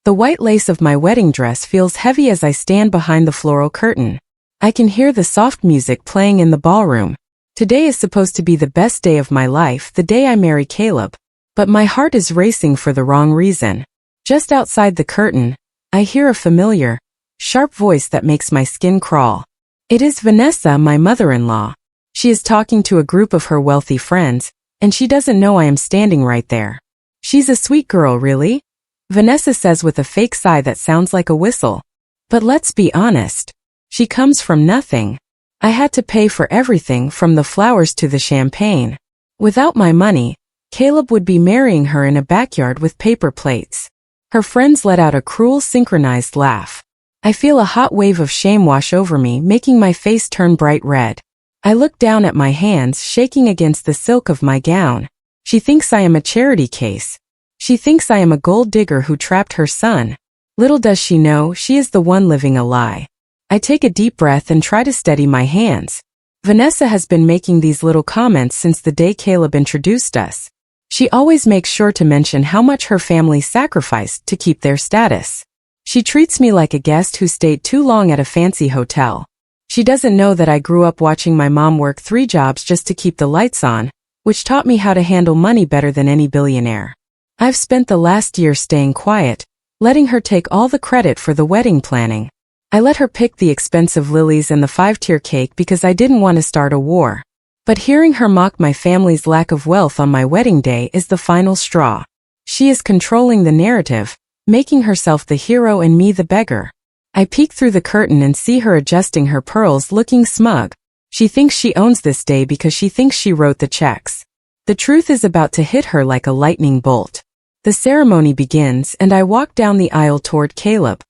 The white lace of my wedding dress feels heavy as I stand behind the floral curtain. I can hear the soft music playing in the ballroom. Today is supposed to be the best day of my life, the day I marry Caleb. But my heart is racing for the wrong reason. Just outside the curtain, I hear a familiar, sharp voice that makes my skin crawl. It is Vanessa, my mother-in-law. She is talking to a group of her wealthy friends, and she doesn't know I am standing right there. She's a sweet girl, really? Vanessa says with a fake sigh that sounds like a whistle. But let's be honest. She comes from nothing. I had to pay for everything from the flowers to the champagne. Without my money, Caleb would be marrying her in a backyard with paper plates. Her friends let out a cruel synchronized laugh. I feel a hot wave of shame wash over me, making my face turn bright red. I look down at my hands shaking against the silk of my gown. She thinks I am a charity case. She thinks I am a gold digger who trapped her son. Little does she know, she is the one living a lie. I take a deep breath and try to steady my hands. Vanessa has been making these little comments since the day Caleb introduced us. She always makes sure to mention how much her family sacrificed to keep their status. She treats me like a guest who stayed too long at a fancy hotel. She doesn't know that I grew up watching my mom work 3 jobs just to keep the lights on, which taught me how to handle money better than any billionaire. I've spent the last year staying quiet, letting her take all the credit for the wedding planning. I let her pick the expensive lilies and the 5-tier cake because I didn't want to start a war. But hearing her mock my family's lack of wealth on my wedding day is the final straw. She is controlling the narrative, making herself the hero and me the beggar. I peek through the curtain and see her adjusting her pearls, looking smug. She thinks she owns this day because she thinks she wrote the checks. The truth is about to hit her like a lightning bolt. The ceremony begins and I walk down the aisle toward Caleb.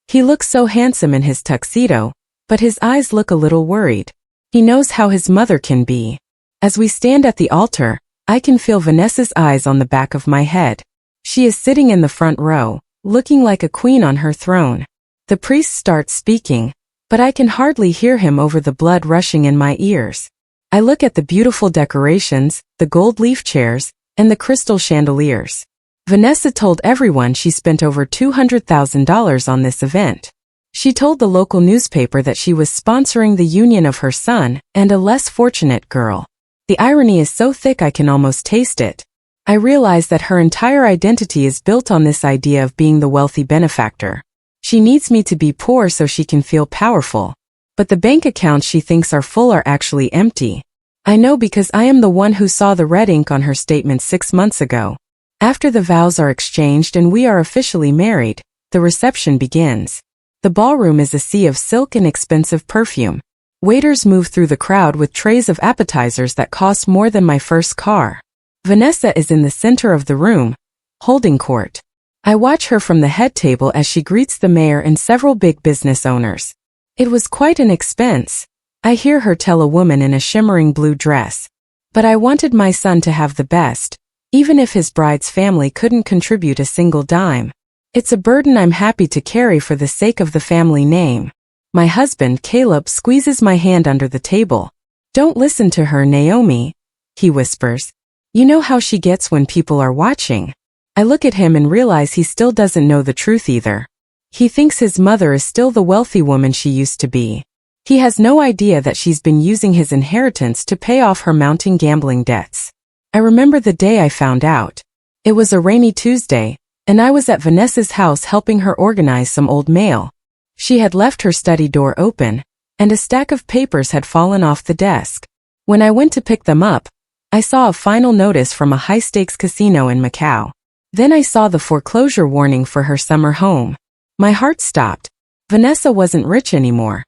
He looks so handsome in his tuxedo, but his eyes look a little worried. He knows how his mother can be. As we stand at the altar, I can feel Vanessa's eyes on the back of my head. She is sitting in the front row, looking like a queen on her throne. The priest starts speaking, but I can hardly hear him over the blood rushing in my ears. I look at the beautiful decorations, the gold leaf chairs, and the crystal chandeliers. Vanessa told everyone she spent over $200,000 on this event. She told the local newspaper that she was sponsoring the union of her son and a less fortunate girl. The irony is so thick I can almost taste it. I realize that her entire identity is built on this idea of being the wealthy benefactor. She needs me to be poor so she can feel powerful. But the bank accounts she thinks are full are actually empty. I know because I am the one who saw the red ink on her statement 6 months ago. After the vows are exchanged and we are officially married, the reception begins. The ballroom is a sea of silk and expensive perfume. Waiters move through the crowd with trays of appetizers that cost more than my first car. Vanessa is in the center of the room, holding court. I watch her from the head table as she greets the mayor and several big business owners. It was quite an expense. I hear her tell a woman in a shimmering blue dress. But I wanted my son to have the best, even if his bride's family couldn't contribute a single dime. It's a burden I'm happy to carry for the sake of the family name. My husband, Caleb, squeezes my hand under the table. "Don't listen to her, Naomi," he whispers. "You know how she gets when people are watching." I look at him and realize he still doesn't know the truth either. He thinks his mother is still the wealthy woman she used to be. He has no idea that she's been using his inheritance to pay off her mounting gambling debts. I remember the day I found out. It was a rainy Tuesday, and I was at Vanessa's house helping her organize some old mail. She had left her study door open, and a stack of papers had fallen off the desk. When I went to pick them up, I saw a final notice from a high-stakes casino in Macau. Then I saw the foreclosure warning for her summer home. My heart stopped. Vanessa wasn't rich anymore.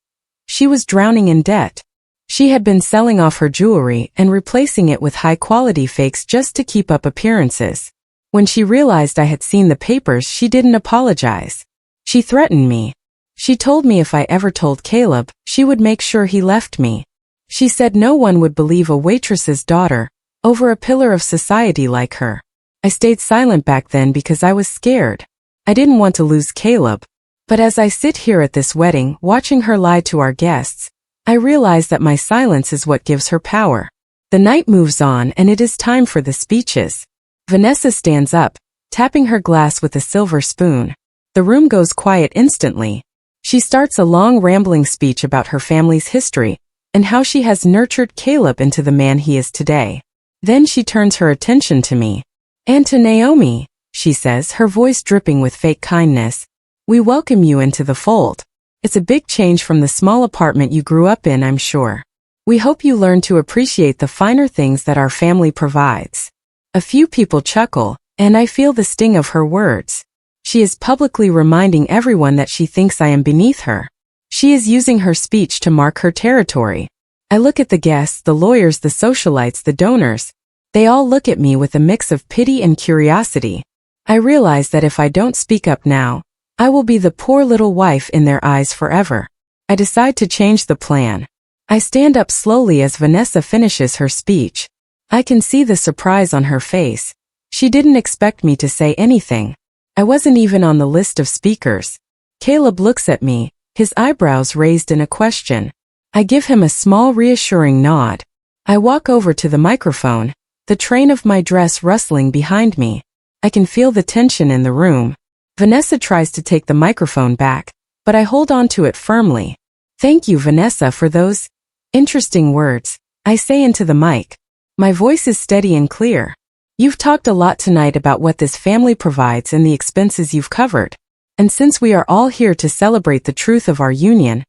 She was drowning in debt. She had been selling off her jewelry and replacing it with high-quality fakes just to keep up appearances. When she realized I had seen the papers, she didn't apologize. She threatened me. She told me if I ever told Caleb, she would make sure he left me. She said no one would believe a waitress's daughter over a pillar of society like her. I stayed silent back then because I was scared. I didn't want to lose Caleb. But as I sit here at this wedding, watching her lie to our guests, I realize that my silence is what gives her power. The night moves on and it is time for the speeches. Vanessa stands up, tapping her glass with a silver spoon. The room goes quiet instantly. She starts a long rambling speech about her family's history and how she has nurtured Caleb into the man he is today. Then she turns her attention to me. "And to Naomi," she says, her voice dripping with fake kindness. "We welcome you into the fold. It's a big change from the small apartment you grew up in, I'm sure. We hope you learn to appreciate the finer things that our family provides." A few people chuckle, and I feel the sting of her words. She is publicly reminding everyone that she thinks I am beneath her. She is using her speech to mark her territory. I look at the guests, the lawyers, the socialites, the donors. They all look at me with a mix of pity and curiosity. I realize that if I don't speak up now, I will be the poor little wife in their eyes forever. I decide to change the plan. I stand up slowly as Vanessa finishes her speech. I can see the surprise on her face. She didn't expect me to say anything. I wasn't even on the list of speakers. Caleb looks at me, his eyebrows raised in a question. I give him a small reassuring nod. I walk over to the microphone, the train of my dress rustling behind me. I can feel the tension in the room. Vanessa tries to take the microphone back, but I hold on to it firmly. "Thank you, Vanessa, for those interesting words," I say into the mic. My voice is steady and clear. "You've talked a lot tonight about what this family provides and the expenses you've covered. And since we are all here to celebrate the truth of our union,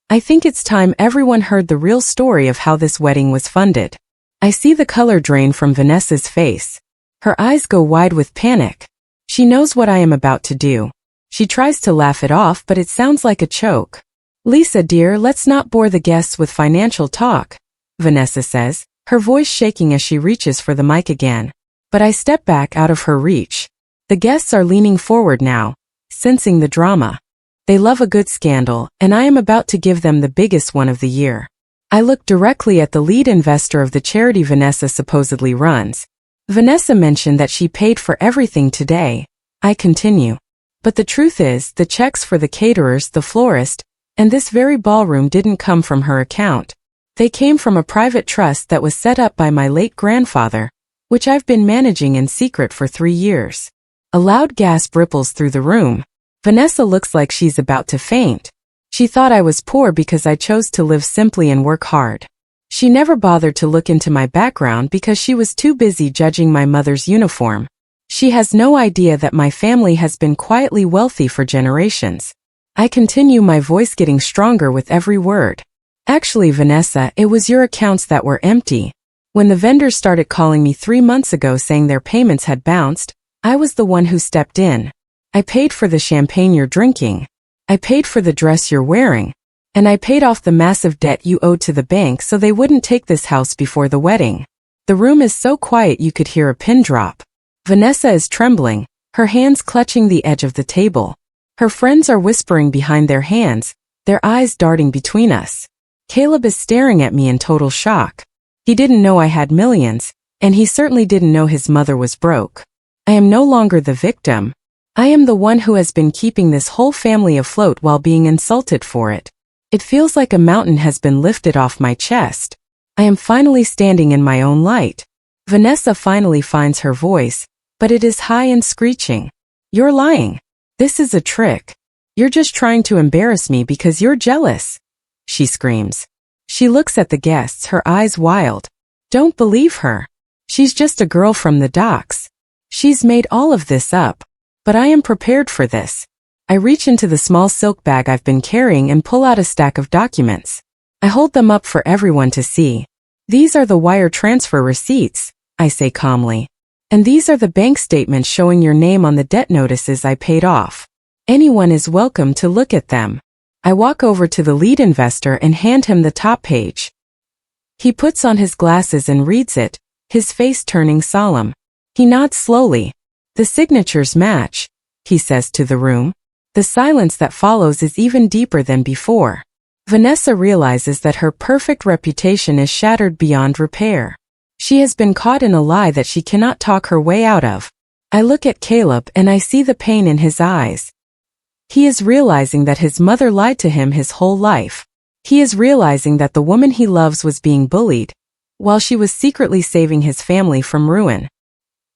I think it's time everyone heard the real story of how this wedding was funded." I see the color drain from Vanessa's face. Her eyes go wide with panic. She knows what I am about to do. She tries to laugh it off, but it sounds like a choke. "Lisa dear, let's not bore the guests with financial talk," Vanessa says, her voice shaking as she reaches for the mic again. But I step back out of her reach. The guests are leaning forward now, sensing the drama. They love a good scandal, and I am about to give them the biggest one of the year. I look directly at the lead investor of the charity Vanessa supposedly runs. Vanessa mentioned that she paid for everything today. I continue. But the truth is, the checks for the caterers, the florist, and this very ballroom didn't come from her account. They came from a private trust that was set up by my late grandfather, which I've been managing in secret for 3 years. A loud gasp ripples through the room. Vanessa looks like she's about to faint. She thought I was poor because I chose to live simply and work hard. She never bothered to look into my background because she was too busy judging my mother's uniform. She has no idea that my family has been quietly wealthy for generations. I continue, my voice getting stronger with every word. "Actually, Vanessa, it was your accounts that were empty. When the vendors started calling me 3 months ago saying their payments had bounced, I was the one who stepped in. I paid for the champagne you're drinking. I paid for the dress you're wearing. And I paid off the massive debt you owed to the bank so they wouldn't take this house before the wedding." The room is so quiet you could hear a pin drop. Vanessa is trembling, her hands clutching the edge of the table. Her friends are whispering behind their hands, their eyes darting between us. Caleb is staring at me in total shock. He didn't know I had millions, and he certainly didn't know his mother was broke. I am no longer the victim. I am the one who has been keeping this whole family afloat while being insulted for it. It feels like a mountain has been lifted off my chest. I am finally standing in my own light. Vanessa finally finds her voice, but it is high and screeching. "You're lying. This is a trick. You're just trying to embarrass me because you're jealous," she screams. She looks at the guests, her eyes wild. Don't believe her. She's just a girl from the docks. She's made all of this up. But I am prepared for this. I reach into the small silk bag I've been carrying and pull out a stack of documents. I hold them up for everyone to see. "These are the wire transfer receipts," I say calmly. "And these are the bank statements showing your name on the debt notices I paid off. Anyone is welcome to look at them." I walk over to the lead investor and hand him the top page. He puts on his glasses and reads it, his face turning solemn. He nods slowly. "The signatures match," he says to the room. The silence that follows is even deeper than before. Vanessa realizes that her perfect reputation is shattered beyond repair. She has been caught in a lie that she cannot talk her way out of. I look at Caleb and I see the pain in his eyes. He is realizing that his mother lied to him his whole life. He is realizing that the woman he loves was being bullied, while she was secretly saving his family from ruin.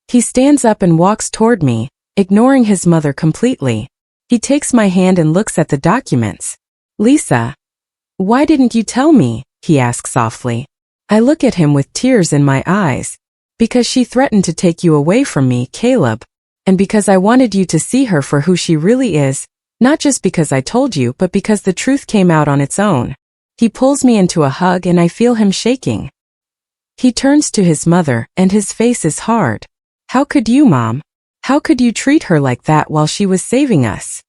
He stands up and walks toward me, ignoring his mother completely. He takes my hand and looks at the documents. Lisa, why didn't you tell me? He asks softly. I look at him with tears in my eyes. Because she threatened to take you away from me, Caleb. And because I wanted you to see her for who she really is, not just because I told you, but because the truth came out on its own. He pulls me into a hug and I feel him shaking. He turns to his mother and his face is hard. How could you, Mom? How could you treat her like that while she was saving us?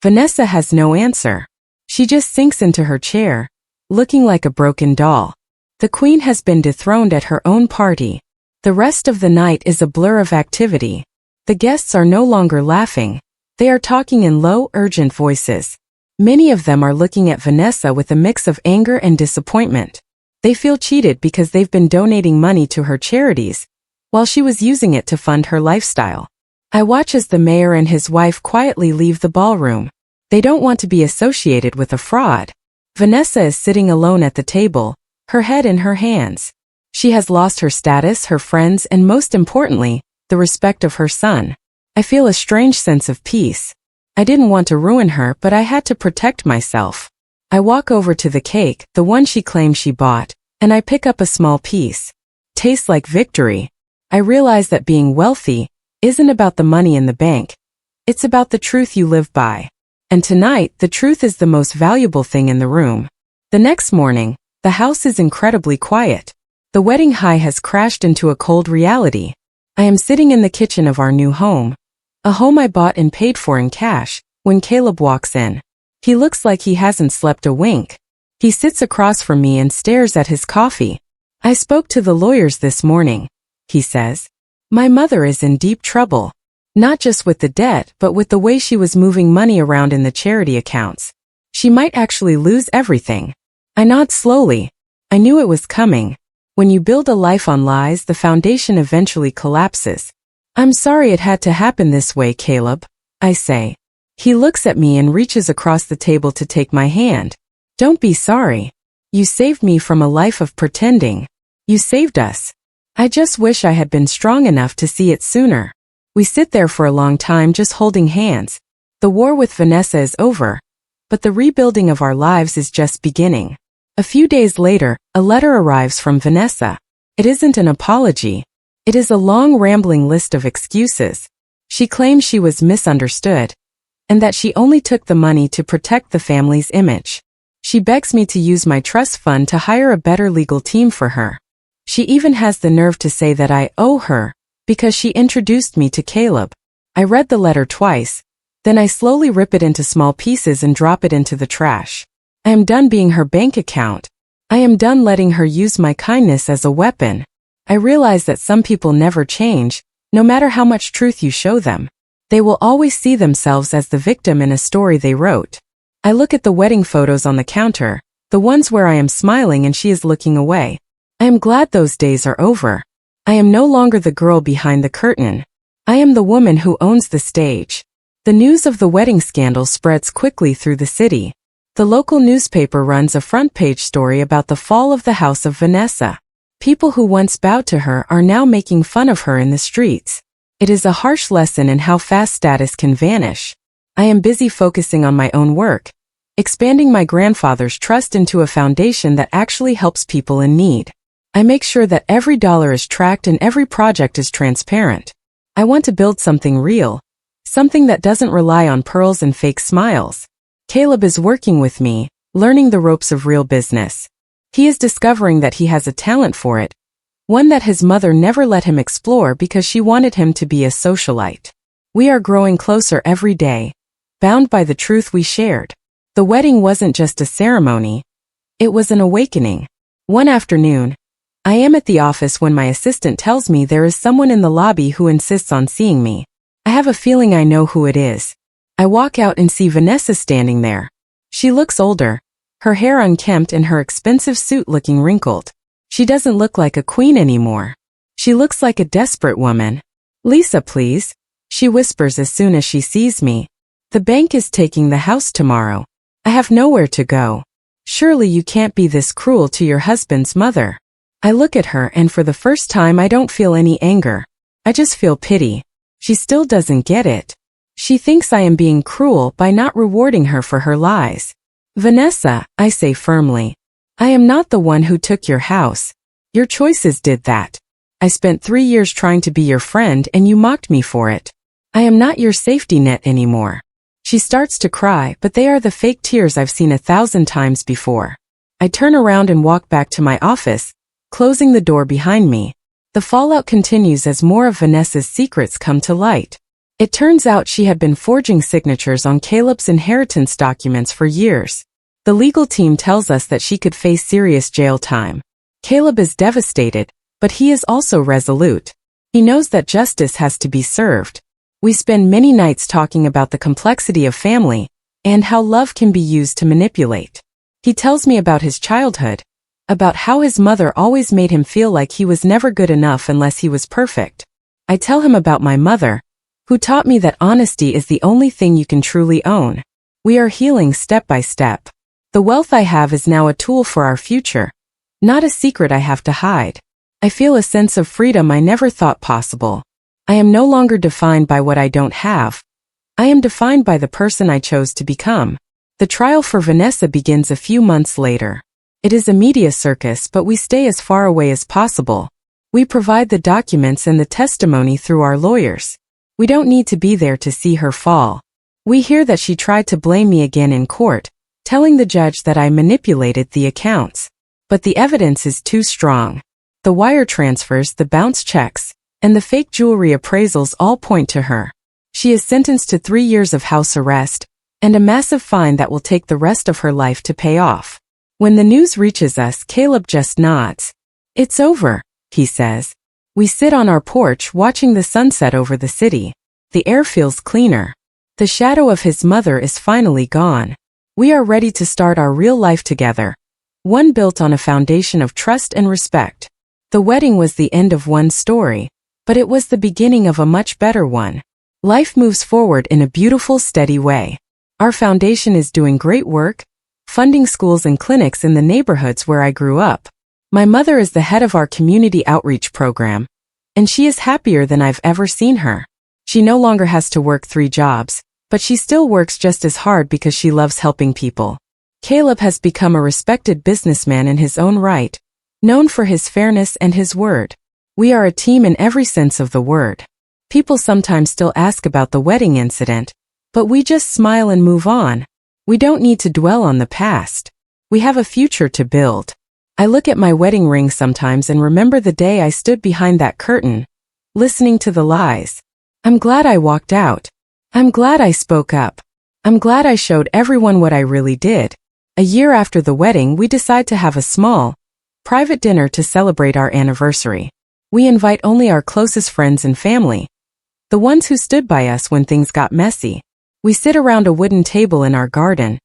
Vanessa has no answer. She just sinks into her chair, looking like a broken doll. The Queen has been dethroned at her own party. The rest of the night is a blur of activity. The guests are no longer laughing. They are talking in low, urgent voices. Many of them are looking at Vanessa with a mix of anger and disappointment. They feel cheated because they've been donating money to her charities, while she was using it to fund her lifestyle. I watch as the mayor and his wife quietly leave the ballroom. They don't want to be associated with a fraud. Vanessa is sitting alone at the table, her head in her hands. She has lost her status, her friends, and most importantly, the respect of her son. I feel a strange sense of peace. I didn't want to ruin her, but I had to protect myself. I walk over to the cake, the one she claimed she bought, and I pick up a small piece. Tastes like victory. I realize that being wealthy isn't about the money in the bank. It's about the truth you live by. And tonight, the truth is the most valuable thing in the room. The next morning, the house is incredibly quiet. The wedding high has crashed into a cold reality. I am sitting in the kitchen of our new home. A home I bought and paid for in cash, when Caleb walks in. He looks like he hasn't slept a wink. He sits across from me and stares at his coffee. I spoke to the lawyers this morning, he says. My mother is in deep trouble. Not just with the debt, but with the way she was moving money around in the charity accounts. She might actually lose everything. I nod slowly. I knew it was coming. When you build a life on lies, the foundation eventually collapses. I'm sorry it had to happen this way, Caleb, I say. He looks at me and reaches across the table to take my hand. Don't be sorry. You saved me from a life of pretending. You saved us. I just wish I had been strong enough to see it sooner. We sit there for a long time just holding hands. The war with Vanessa is over, but the rebuilding of our lives is just beginning. A few days later, a letter arrives from Vanessa. It isn't an apology. It is a long rambling list of excuses. She claims she was misunderstood, and that she only took the money to protect the family's image. She begs me to use my trust fund to hire a better legal team for her. She even has the nerve to say that I owe her, because she introduced me to Caleb. I read the letter twice, then I slowly rip it into small pieces and drop it into the trash. I am done being her bank account. I am done letting her use my kindness as a weapon. I realize that some people never change, no matter how much truth you show them. They will always see themselves as the victim in a story they wrote. I look at the wedding photos on the counter, the ones where I am smiling and she is looking away. I am glad those days are over. I am no longer the girl behind the curtain. I am the woman who owns the stage. The news of the wedding scandal spreads quickly through the city. The local newspaper runs a front-page story about the fall of the house of Vanessa. People who once bowed to her are now making fun of her in the streets. It is a harsh lesson in how fast status can vanish. I am busy focusing on my own work, expanding my grandfather's trust into a foundation that actually helps people in need. I make sure that every dollar is tracked and every project is transparent. I want to build something real, something that doesn't rely on pearls and fake smiles. Caleb is working with me, learning the ropes of real business. He is discovering that he has a talent for it, one that his mother never let him explore because she wanted him to be a socialite. We are growing closer every day, bound by the truth we shared. The wedding wasn't just a ceremony, it was an awakening. One afternoon, I am at the office when my assistant tells me there is someone in the lobby who insists on seeing me. I have a feeling I know who it is. I walk out and see Vanessa standing there. She looks older, her hair unkempt and her expensive suit looking wrinkled. She doesn't look like a queen anymore. She looks like a desperate woman. "Lisa, please," she whispers as soon as she sees me. "The bank is taking the house tomorrow. I have nowhere to go. Surely you can't be this cruel to your husband's mother." I look at her and for the first time I don't feel any anger. I just feel pity. She still doesn't get it. She thinks I am being cruel by not rewarding her for her lies. Vanessa, I say firmly. I am not the one who took your house. Your choices did that. I spent 3 years trying to be your friend and you mocked me for it. I am not your safety net anymore. She starts to cry, but they are the fake tears I've seen 1,000 times before. I turn around and walk back to my office, closing the door behind me. The fallout continues as more of Vanessa's secrets come to light. It turns out she had been forging signatures on Caleb's inheritance documents for years. The legal team tells us that she could face serious jail time. Caleb is devastated, but he is also resolute. He knows that justice has to be served. We spend many nights talking about the complexity of family and how love can be used to manipulate. He tells me about his childhood, about how his mother always made him feel like he was never good enough unless he was perfect. I tell him about my mother, who taught me that honesty is the only thing you can truly own. We are healing step by step. The wealth I have is now a tool for our future, not a secret I have to hide. I feel a sense of freedom I never thought possible. I am no longer defined by what I don't have. I am defined by the person I chose to become. The trial for Vanessa begins a few months later. It is a media circus, but we stay as far away as possible. We provide the documents and the testimony through our lawyers. We don't need to be there to see her fall. We hear that she tried to blame me again in court, telling the judge that I manipulated the accounts. But the evidence is too strong. The wire transfers, the bounce checks, and the fake jewelry appraisals all point to her. She is sentenced to 3 years of house arrest and a massive fine that will take the rest of her life to pay off. When the news reaches us, Caleb just nods. It's over, he says. We sit on our porch watching the sunset over the city. The air feels cleaner. The shadow of his mother is finally gone. We are ready to start our real life together, one built on a foundation of trust and respect. The wedding was the end of one story, but it was the beginning of a much better one. Life moves forward in a beautiful, steady way. Our foundation is doing great work, funding schools and clinics in the neighborhoods where I grew up. My mother is the head of our community outreach program, and she is happier than I've ever seen her. She no longer has to work 3 jobs, but she still works just as hard because she loves helping people. Caleb has become a respected businessman in his own right, known for his fairness and his word. We are a team in every sense of the word. People sometimes still ask about the wedding incident, but we just smile and move on. We don't need to dwell on the past. We have a future to build. I look at my wedding ring sometimes and remember the day I stood behind that curtain, listening to the lies. I'm glad I walked out. I'm glad I spoke up. I'm glad I showed everyone what I really did. A year after the wedding, we decide to have a small, private dinner to celebrate our anniversary. We invite only our closest friends and family, the ones who stood by us when things got messy. We sit around a wooden table in our garden,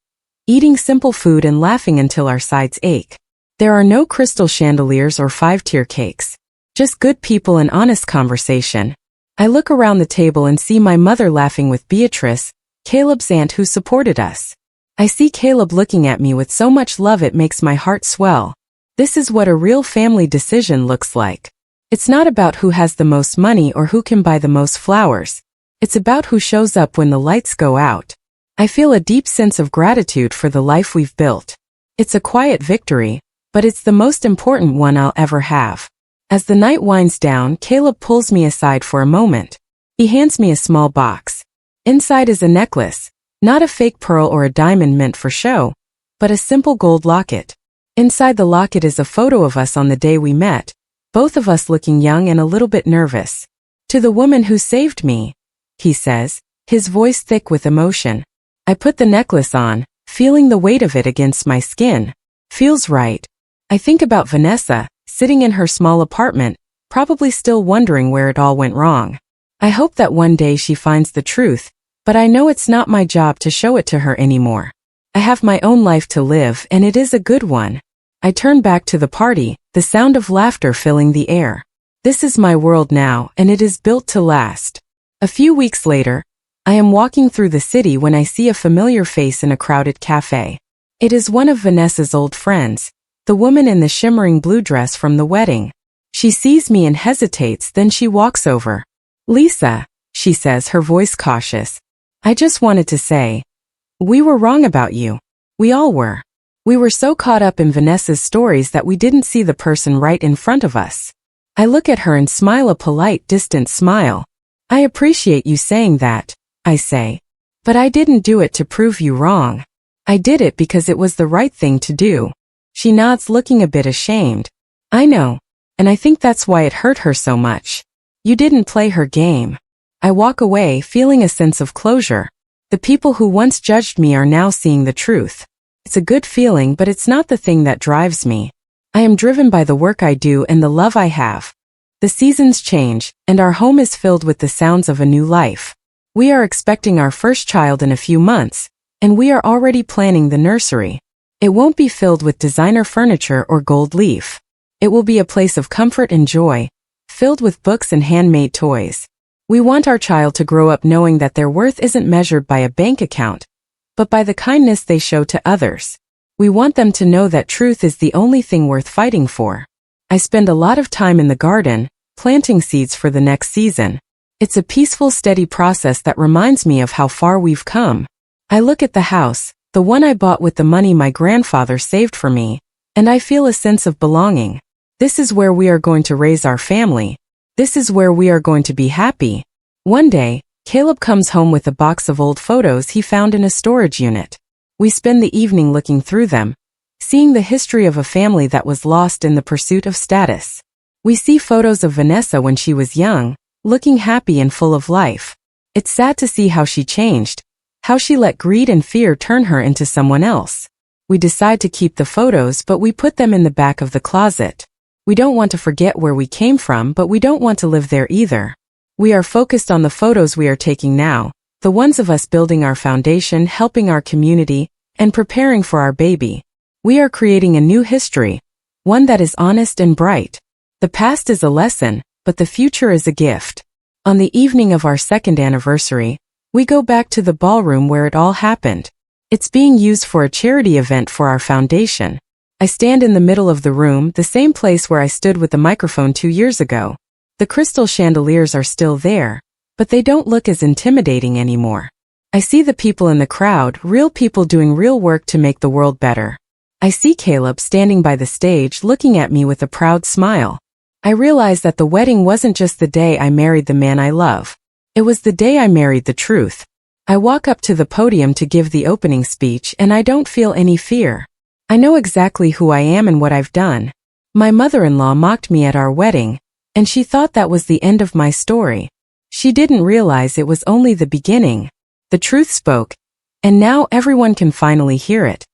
eating simple food and laughing until our sides ache. There are no crystal chandeliers or 5-tier cakes, just good people and honest conversation. I look around the table and see my mother laughing with Beatrice, Caleb's aunt who supported us. I see Caleb looking at me with so much love it makes my heart swell. This is what a real family decision looks like. It's not about who has the most money or who can buy the most flowers. It's about who shows up when the lights go out. I feel a deep sense of gratitude for the life we've built. It's a quiet victory, but it's the most important one I'll ever have. As the night winds down, Caleb pulls me aside for a moment. He hands me a small box. Inside is a necklace, not a fake pearl or a diamond meant for show, but a simple gold locket. Inside the locket is a photo of us on the day we met, both of us looking young and a little bit nervous. To the woman who saved me, he says, his voice thick with emotion. I put the necklace on, feeling the weight of it against my skin. Feels right. I think about Vanessa, sitting in her small apartment, probably still wondering where it all went wrong. I hope that one day she finds the truth, but I know it's not my job to show it to her anymore. I have my own life to live, and it is a good one. I turn back to the party, the sound of laughter filling the air. This is my world now, and it is built to last. A few weeks later, I am walking through the city when I see a familiar face in a crowded cafe. It is one of Vanessa's old friends, the woman in the shimmering blue dress from the wedding. She sees me and hesitates, then she walks over. Lisa, she says, her voice cautious. I just wanted to say, we were wrong about you. We all were. We were so caught up in Vanessa's stories that we didn't see the person right in front of us. I look at her and smile a polite, distant smile. I appreciate you saying that, I say. But I didn't do it to prove you wrong. I did it because it was the right thing to do. She nods, looking a bit ashamed. I know. And I think that's why it hurt her so much. You didn't play her game. I walk away, feeling a sense of closure. The people who once judged me are now seeing the truth. It's a good feeling, but it's not the thing that drives me. I am driven by the work I do and the love I have. The seasons change, and our home is filled with the sounds of a new life. We are expecting our first child in a few months, and we are already planning the nursery. It won't be filled with designer furniture or gold leaf. It will be a place of comfort and joy, filled with books and handmade toys. We want our child to grow up knowing that their worth isn't measured by a bank account, but by the kindness they show to others. We want them to know that truth is the only thing worth fighting for. I spend a lot of time in the garden, planting seeds for the next season. It's a peaceful, steady process that reminds me of how far we've come. I look at the house, the one I bought with the money my grandfather saved for me, and I feel a sense of belonging. This is where we are going to raise our family. This is where we are going to be happy. One day, Caleb comes home with a box of old photos he found in a storage unit. We spend the evening looking through them, seeing the history of a family that was lost in the pursuit of status. We see photos of Vanessa when she was young, looking happy and full of life. It's sad to see how she changed, how she let greed and fear turn her into someone else. We decide to keep the photos, but we put them in the back of the closet. We don't want to forget where we came from, but we don't want to live there either. We are focused on the photos we are taking now, the ones of us building our foundation, helping our community, and preparing for our baby. We are creating a new history, one that is honest and bright. The past is a lesson, but the future is a gift. On the evening of our second anniversary, we go back to the ballroom where it all happened. It's being used for a charity event for our foundation. I stand in the middle of the room, the same place where I stood with the microphone 2 years ago. The crystal chandeliers are still there, but they don't look as intimidating anymore. I see the people in the crowd, real people doing real work to make the world better. I see Caleb standing by the stage looking at me with a proud smile. I realize that the wedding wasn't just the day I married the man I love. It was the day I married the truth. I walk up to the podium to give the opening speech, and I don't feel any fear. I know exactly who I am and what I've done. My mother-in-law mocked me at our wedding, and she thought that was the end of my story. She didn't realize it was only the beginning. The truth spoke, and now everyone can finally hear it.